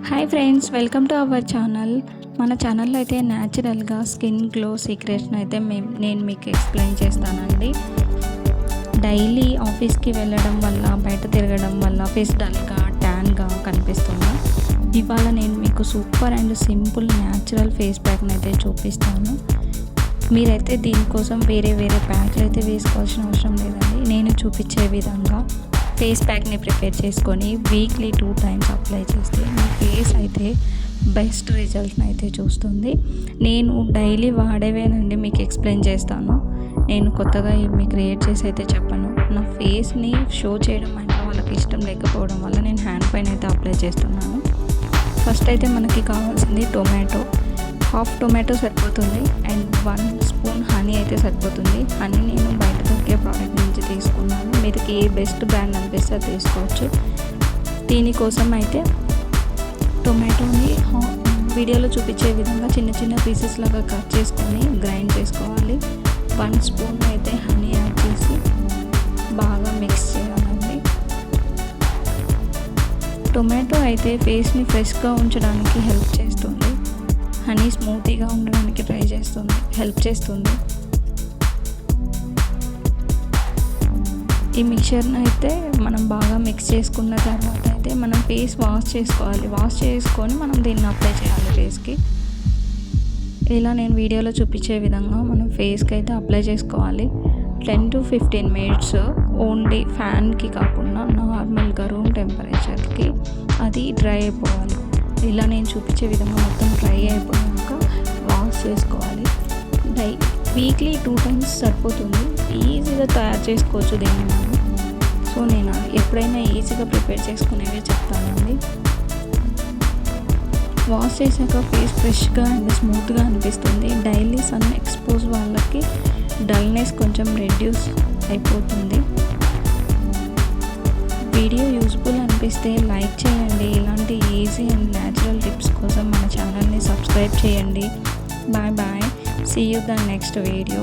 Hi friends, welcome to our channel. మన ఛానల్లో అయితే న్యాచురల్గా స్కిన్ గ్లో సీక్రెట్స్ని అయితే నేను మీకు ఎక్స్ప్లెయిన్ చేస్తానండి. డైలీ ఆఫీస్కి వెళ్ళడం వల్ల, బయట తిరగడం వల్ల ఫేస్ డల్గా, ట్యాన్గా కనిపిస్తుంది. ఇవాళ నేను మీకు super and simple natural face ప్యాక్ని అయితే చూపిస్తాను. మీరైతే దీనికోసం వేరే ప్యాక్లు అయితే వేసుకోవాల్సిన అవసరం లేదండి. నేను చూపించే విధంగా ఫేస్ ప్యాక్ని ప్రిపేర్ చేసుకొని వీక్లీ 2 times అప్లై చేస్తే మీ ఫేస్ అయితే బెస్ట్ రిజల్ట్ని అయితే చూస్తుంది. నేను డైలీ వాడేవేనండి మీకు ఎక్స్ప్లెయిన్ చేస్తాను. నేను కొత్తగా ఏమి క్రియేట్ చేసి అయితే చెప్పను. నా ఫేస్ని షో చేయడం అంటే వాళ్ళకి ఇష్టం లేకపోవడం వల్ల నేను హ్యాండ్ పైన అయితే అప్లై చేస్తున్నాను. ఫస్ట్ అయితే మనకి కావాల్సింది టొమాటో. హాఫ్ టొమాటో సరిపోతుంది అండ్ 1 spoon హనీ అయితే సరిపోతుంది. హనీ నేను బయట దొరికే ప్రోడక్ట్ నుంచి తీసుకున్నాను. మీరు ఏ బెస్ట్ బ్రాండ్ అనిపిస్తే అది తీసుకోవచ్చు. దీనికోసం అయితే టొమాటోని వీడియోలో చూపించే విధంగా చిన్న చిన్న పీసెస్ లాగా కట్ చేసుకొని గ్రైండ్ చేసుకోవాలి. 1 spoon అయితే హనీ యాడ్ చేసి బాగా మిక్స్ చేయాలండి. టొమాటో అయితే ఫేస్ని ఫ్రెష్గా ఉంచడానికి హెల్ప్ చేస్తుంది. హనీ స్మూతీగా ఉండడానికి హెల్ప్ చేస్తుంది. ఈ మిక్చర్ని అయితే మనం బాగా మిక్స్ చేసుకున్న తర్వాత అయితే మనం ఫేస్ వాష్ చేసుకోవాలి. వాష్ చేసుకొని మనం దీన్ని అప్లై చేయాలి ఫేస్కి. ఇలా నేను వీడియోలో చూపించే విధంగా మనం ఫేస్కి అయితే అప్లై చేసుకోవాలి. 10 to 15 minutes ఓన్లీ ఫ్యాన్కి కాకుండా నార్మల్గా రూమ్ టెంపరేచర్కి అది డ్రై అయిపోవాలి. ఇలా నేను చూపించే విధంగా మొత్తం డ్రై అయిపోయాక వాష్ చేసుకోవాలి. వీక్లీ 2 times సరిపోతుంది. ఈజీగా తయారు చేసుకోవచ్చు దీన్ని మనం. సో నేను ఎప్పుడైనా ఈజీగా ప్రిపేర్ చేసుకునేవి చెప్తానండి. వాష్ చేశాక ఫేస్ ఫ్రెష్గా అండ్ స్మూత్గా అనిపిస్తుంది. డైలీ సన్ ఎక్స్పోజ్ వాళ్ళకి డల్నెస్ కొంచెం రెడ్యూస్ అయిపోతుంది. వీడియో యూస్ఫుల్ అనిపిస్తే లైక్ చేయండి. ఇలాంటి ఈజీ అండ్ న్యాచురల్ టిప్స్ కోసం మన ఛానల్ని సబ్స్క్రైబ్ చేయండి. Bye. See you the next video.